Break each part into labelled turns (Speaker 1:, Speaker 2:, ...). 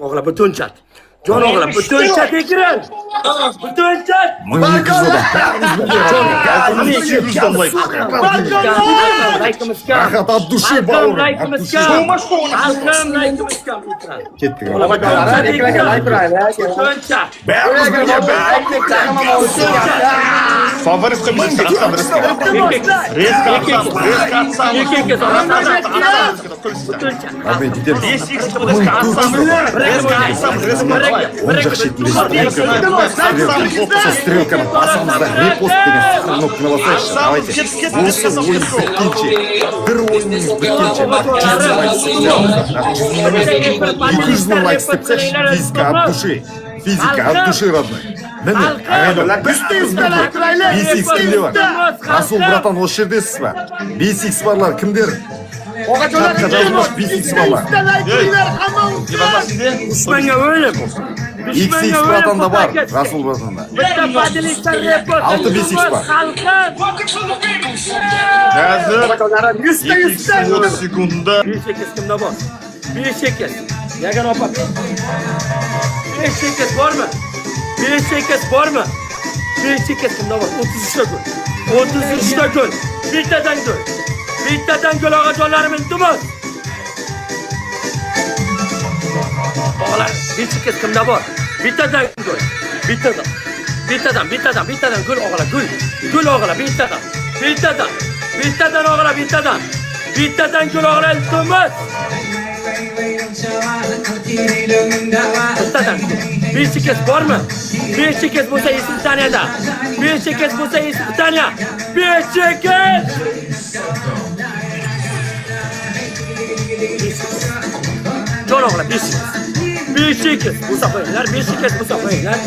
Speaker 1: O'g'la butun chat. Jon o'g'la butun chat ekran. Butun chat.
Speaker 2: Мы кызыда. Рахат от души, бауырым. Ketdik. Бәріміз бірге,
Speaker 3: Favorit qilib
Speaker 2: Он же со стрелками пасамызда репост деген кнопканы басайықшы. Давайте. Осы ойын біткенше, бір ойынның біткенше 200 мың лайк істепсәш, физика от души. Физика от души, родной. Міне, ағайын, біз бірге. B6 кімде бар? Расул, братан, осы жердесіз ба? B6 барлар кімдер? Чатқа жазылмаш B6 барлар.
Speaker 1: Düşmanga o'lim.
Speaker 2: XX bratanda бар, Расул братанда.
Speaker 1: Bitta badilikdan report.
Speaker 2: 6 B6 бар.
Speaker 3: Hozir 2 sekundda
Speaker 1: 1.8 kimda bor? 1.8. Yagan opa. 1.8 bormi? 1.8 bormi? 1.8 kimda bor? 33 ta gol. 33 ta gol. Bittadan gol. Bittadan gol og'ajonlarimin dumos. Oğlan 1.8 kimda bor? Bittadan gol. Bittadan gol o'g'la, gol. Gol o'g'la bittadan. Bittadan o'g'la, bittadan. Bittadan gol o'g'la iltimos. Bittadan. 1.8 bormi? 1.8 bo'lsa Ispaniyada. 1.8 bo'lsa Ispaniya. 1.8. Jon o'g'la 1.8. 1.8 bo'lsa qo'yinglar, 1.8 bo'lsa qo'yinglar.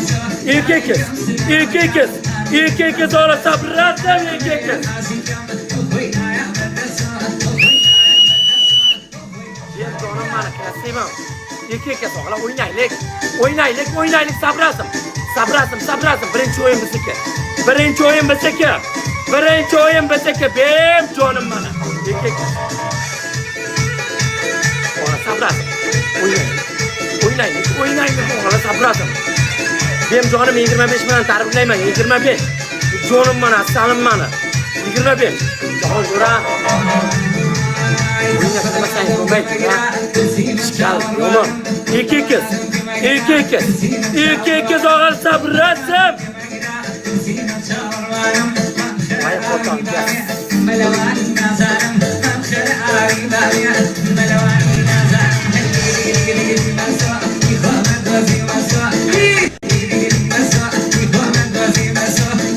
Speaker 1: 2.8 o'g'la sabratam 2.8. Jonim mana krasivim. 2.8 o'g'la o'ynaylik. Sabrasim. Birinchi o'yin bizniki. Bem jonim mana. 2.8. O'g'la sabrasim. O'ynaylik o'g'la sabrasim. Benim jonim 25 bilan ta'riflayman. 25. Jonim mana, assalim mana. 25. Jon jo'ra. O'yinga qilmasang bo'lmaydi. Shkal, yomon. 2.8 o'g'la sabrasim. Vay qo'ton.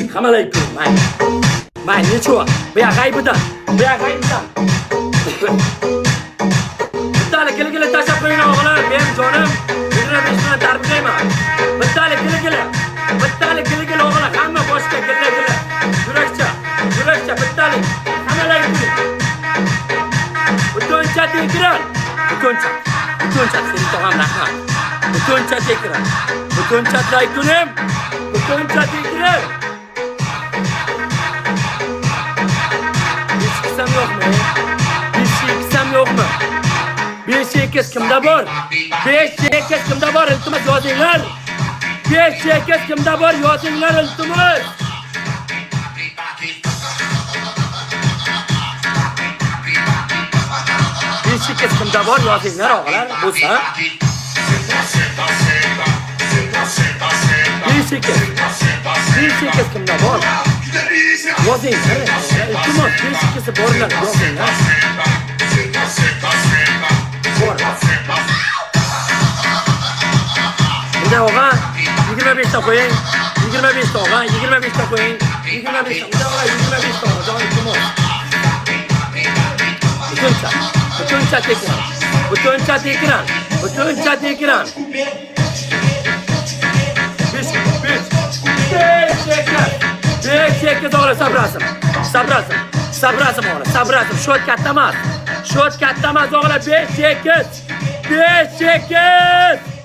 Speaker 1: Assalamualaikum. May necho? Bu yoq g'aybidan. Bittalik gili tashlab qo'ying o'g'lar, men jonim 25 bilan tarbiylayman. Bittalik gili o'g'lar, hamma boshqa gili. Yurakcha, bittalik. Assalamualaikum. Butun chat ekran. Butun chat seni tog'am rahmat. Butun chat ekran. Butun chat like'unim. Butun chat ekran. Yo'qmi? 5.8 kimda bor? 5.8 kimda bor? Iltimos yozinglar. 5.8 kimda bor? Yozinglar iltimos. Kimda bor? Yozinglar o'g'lar. Bo'lsa 5.8 kimda bor? Yozinglar. Iltimos 5.8 borlar, yozinglar. Bunda o'g'a 25 ta qo'ying. 25 ta o'g'a, 25 ta qo'ying. 25 ta o'g'a, 25 ta o'g'a. Jon iltimos. Butun chat ekran. 5.8 o'g'la sabrasim o'g'la. Shot katta emas o'g'la. 5.8.